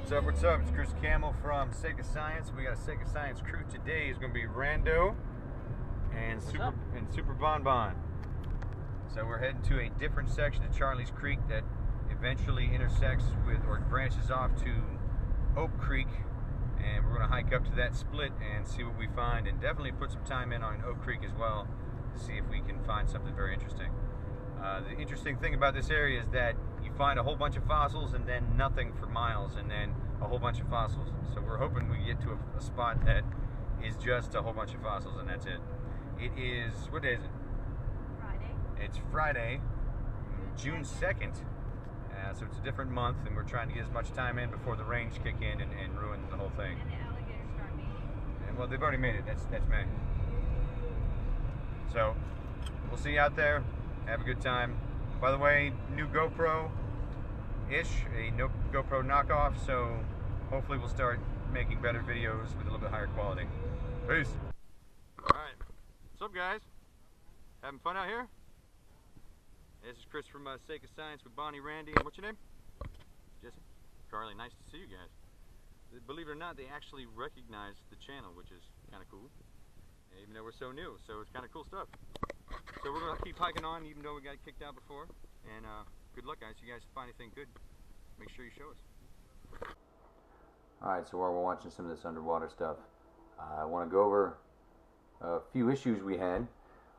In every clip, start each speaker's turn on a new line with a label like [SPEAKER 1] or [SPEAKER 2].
[SPEAKER 1] What's up, what's up? It's Chris Camel from Sake of Science. We got a Sake of Science crew today. It's going to be Rando and Super Bon Bon. So we're heading to a different section of Charlie's Creek that eventually intersects with or branches off to Oak Creek, and we're going to hike up to that split and see what we find, and definitely put some time in on Oak Creek as well to see if we can find something very interesting. The interesting thing about this area is that you find a whole bunch of fossils and then nothing for miles, and then a whole bunch of fossils. So we're hoping we get to a spot that is just a whole bunch of fossils and that's it. It is, what day is it?
[SPEAKER 2] Friday.
[SPEAKER 1] It's Friday, June 2nd. So it's a different month, and we're trying to get as much time in before the rains kick in and ruin the whole thing.
[SPEAKER 2] And the alligators start mating.
[SPEAKER 1] And, well, they've already made it. That's May. So we'll see you out there. Have a good time. By the way, new GoPro-ish, a GoPro knockoff, so hopefully we'll start making better videos with a little bit higher quality. Peace. Alright, what's up guys? Having fun out here? This is Chris from Sake of Science with Bonnie, Randy, and what's your name? Jesse? Carly, nice to see you guys. Believe it or not, they actually recognize the channel, which is kind of cool, even though we're so new, so it's kind of cool stuff. So we're going to keep hiking on even though we got kicked out before, and good luck guys. If you guys find anything good, make sure you show us. Alright, so while we're watching some of this underwater stuff, I want to go over a few issues we had.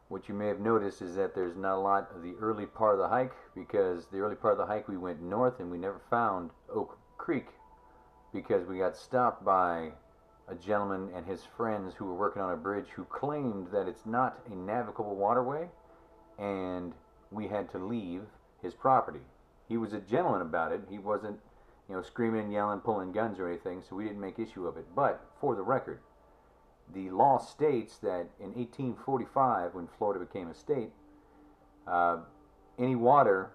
[SPEAKER 1] What you may have noticed is that there's not a lot of the early part of the hike, because the early part of the hike we went north and we never found Oak Creek because we got stopped by a gentleman and his friends who were working on a bridge who claimed that it's not a navigable waterway and we had to leave his property. He was a gentleman about it. He wasn't, you know, screaming, yelling, pulling guns or anything, so we didn't make issue of it. But for the record, the law states that in 1845, when Florida became a state, any water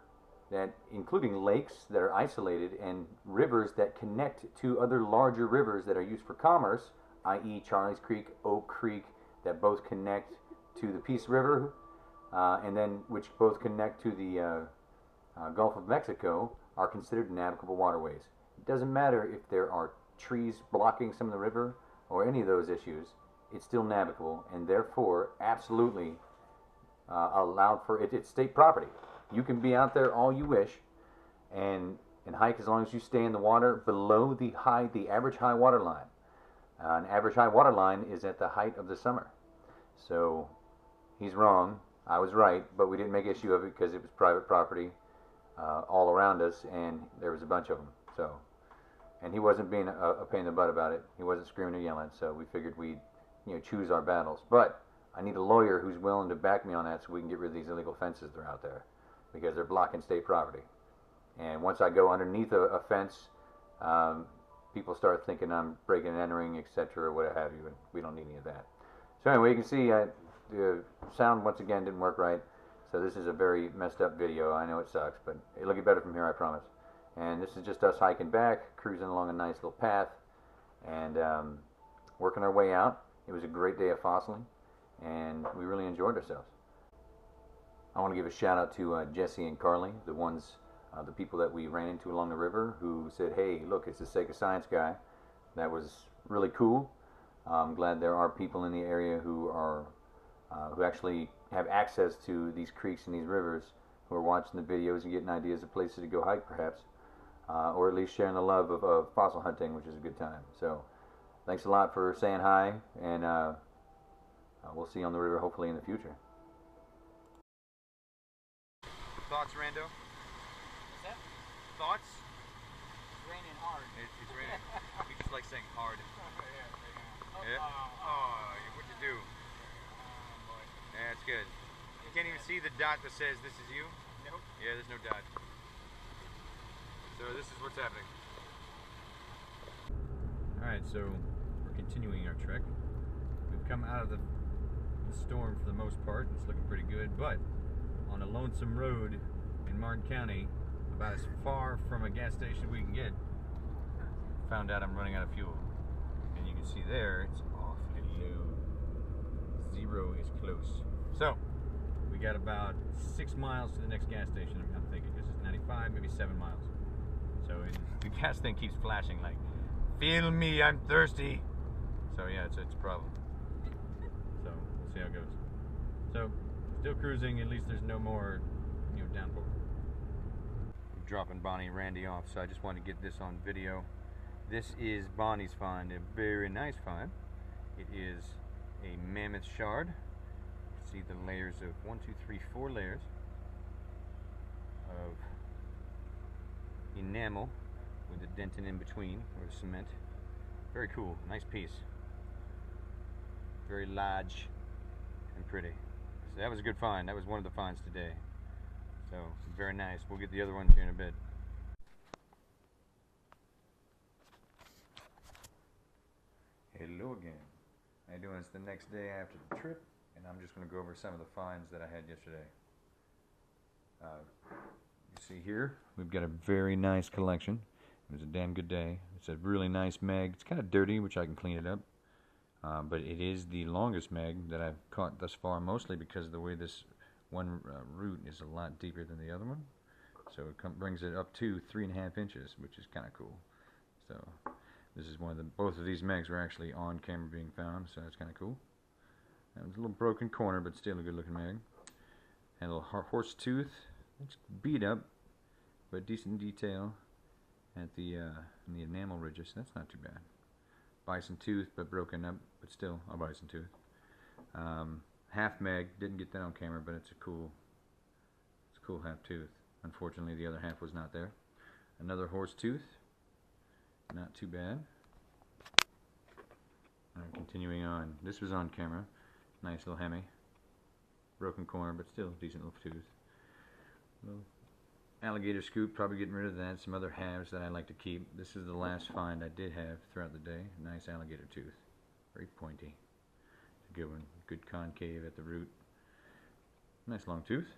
[SPEAKER 1] that, including lakes that are isolated and rivers that connect to other larger rivers that are used for commerce, i.e. Charlie's Creek, Oak Creek, that both connect to the Peace River, and then which both connect to the Gulf of Mexico, are considered navigable waterways. It doesn't matter if there are trees blocking some of the river or any of those issues, it's still navigable, and therefore absolutely allowed for it. It's state property. You can be out there all you wish and hike as long as you stay in the water below the average high water line. An average high water line is at the height of the summer. So he's wrong, I was right, but we didn't make issue of it because it was private property all around us, and there was a bunch of them. So, and he wasn't being a pain in the butt about it. He wasn't screaming or yelling, so we figured we'd, you know, choose our battles. But I need a lawyer who's willing to back me on that so we can get rid of these illegal fences that are out there, because they're blocking state property. And once I go underneath a fence, people start thinking I'm breaking and entering, etc., or what have you, and we don't need any of that. So anyway, you can see the sound once again didn't work right, so this is a very messed up video. I know it sucks, but it'll get better from here, I promise. And this is just us hiking back, cruising along a nice little path, and working our way out. It was a great day of fossiling, and we really enjoyed ourselves. I want to give a shout out to Jesse and Carly, the people that we ran into along the river, who said, "Hey, look, it's the Sake of Science guy." That was really cool. I'm glad there are people in the area who actually have access to these creeks and these rivers, who are watching the videos and getting ideas of places to go hike, perhaps, or at least sharing the love of fossil hunting, which is a good time. So, thanks a lot for saying hi, and we'll see you on the river hopefully in the future. Thoughts, Rando?
[SPEAKER 3] What's that?
[SPEAKER 1] Thoughts?
[SPEAKER 3] It's raining hard.
[SPEAKER 1] It's raining. We just like saying hard.
[SPEAKER 3] Yeah.
[SPEAKER 1] Oh, what'd you do?
[SPEAKER 3] Boy.
[SPEAKER 1] Yeah, it's good. You can't even see the dot that says this is you?
[SPEAKER 3] Nope.
[SPEAKER 1] Yeah, there's no dot. So this is what's happening. Alright, so we're continuing our trek. We've come out of the storm for the most part. It's looking pretty good, but on a lonesome road in Martin County, about as far from a gas station we can get, found out I'm running out of fuel. And you can see there, it's awfully low. Zero is close. So, we got about 6 miles to the next gas station, I'm thinking. This is 95, maybe 7 miles. So the gas thing keeps flashing like, "Feel me, I'm thirsty." So yeah, it's a problem. So we'll see how it goes. So still cruising. At least there's no more, downpour. I'm dropping Bonnie and Randy off, so I just wanted to get this on video. This is Bonnie's find, a very nice find. It is a mammoth shard. See the layers of 4 layers of enamel with a dentin in between, or cement. Very cool, nice piece. Very large and pretty. So that was a good find. That was one of the finds today. So very nice. We'll get the other ones here in a bit. Hello again. How you doing? It's the next day after the trip, and I'm just going to go over some of the finds that I had yesterday. You see here, we've got a very nice collection. It was a damn good day. It's a really nice meg. It's kind of dirty, which I can clean it up. But it is the longest meg that I've caught thus far, mostly because of the way this one root is a lot deeper than the other one. So it brings it up to 3.5 inches, which is kind of cool. So this is both of these megs were actually on camera being found, so that's kind of cool. That was a little broken corner, but still a good looking meg. And a little horse tooth. It's beat up, but decent detail at the in the enamel ridges. That's not too bad. Bison tooth, but broken up, but still a bison tooth. Half meg, didn't get that on camera, but it's a cool half tooth. Unfortunately, the other half was not there. Another horse tooth, not too bad. Continuing on, this was on camera. Nice little hemi. Broken corner, but still decent little tooth. Little alligator scoop, probably getting rid of that. Some other halves that I like to keep. This is the last find I did have throughout the day. Nice alligator tooth. Very pointy. It's a good one. Good concave at the root. Nice long tooth.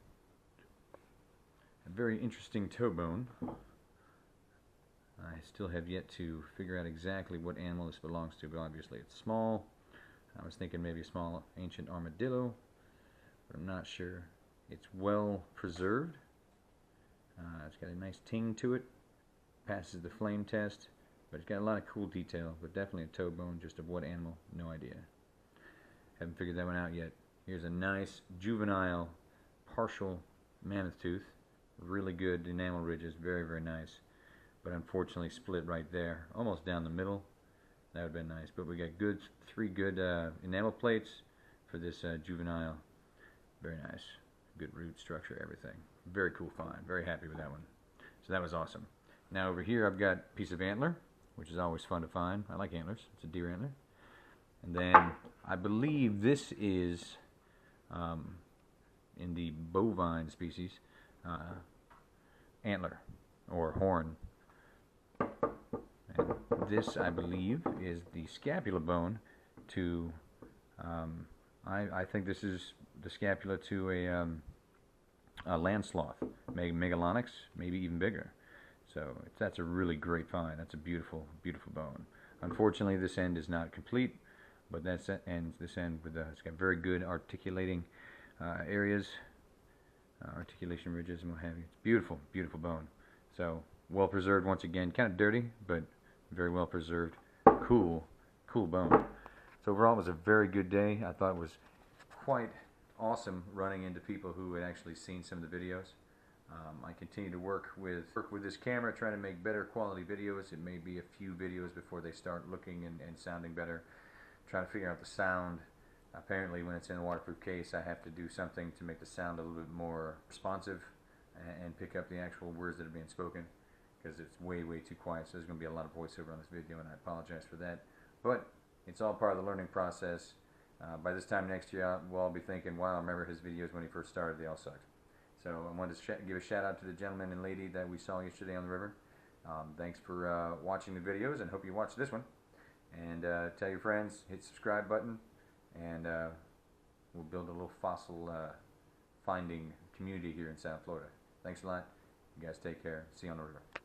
[SPEAKER 1] A very interesting toe bone. I still have yet to figure out exactly what animal this belongs to, but obviously it's small. I was thinking maybe a small ancient armadillo, but I'm not sure. It's well preserved. It's got a nice ting to it. Passes the flame test, but it's got a lot of cool detail, but definitely a toe bone. Just of what animal, no idea. Haven't figured that one out yet. Here's a nice juvenile partial mammoth tooth. Really good enamel ridges, very, very nice. But unfortunately split right there, almost down the middle. That would have been nice. But we got three good enamel plates for this juvenile. Very nice. Good root structure, everything. Very cool find. Very happy with that one. So that was awesome. Now over here I've got a piece of antler, which is always fun to find. I like antlers. It's a deer antler. And then I believe this is in the bovine species antler or horn. And this, I believe, is the scapula bone to, I think this is the scapula to a land sloth, Megalonyx, maybe even bigger. So that's a really great find. That's a beautiful, beautiful bone. Unfortunately, this end is not complete, but this end with it's got very good articulating areas, articulation ridges and what have you. It's beautiful, beautiful bone. So well preserved once again, kind of dirty, but very well preserved. Cool bone. So overall, it was a very good day. I thought it was quite awesome running into people who had actually seen some of the videos. I continue to work with this camera, trying to make better quality videos. It may be a few videos before they start looking and sounding better. Trying to figure out the sound. Apparently, when it's in a waterproof case, I have to do something to make the sound a little bit more responsive and pick up the actual words that are being spoken, because it's way, way too quiet. So there's going to be a lot of voiceover on this video, and I apologize for that. But it's all part of the learning process. By this time next year, we'll all be thinking, wow, I remember his videos when he first started, they all sucked. So I wanted to give a shout out to the gentleman and lady that we saw yesterday on the river. Thanks for watching the videos, and hope you watch this one. And tell your friends, hit the subscribe button, and we'll build a little fossil finding community here in South Florida. Thanks a lot. You guys take care. See you on the river.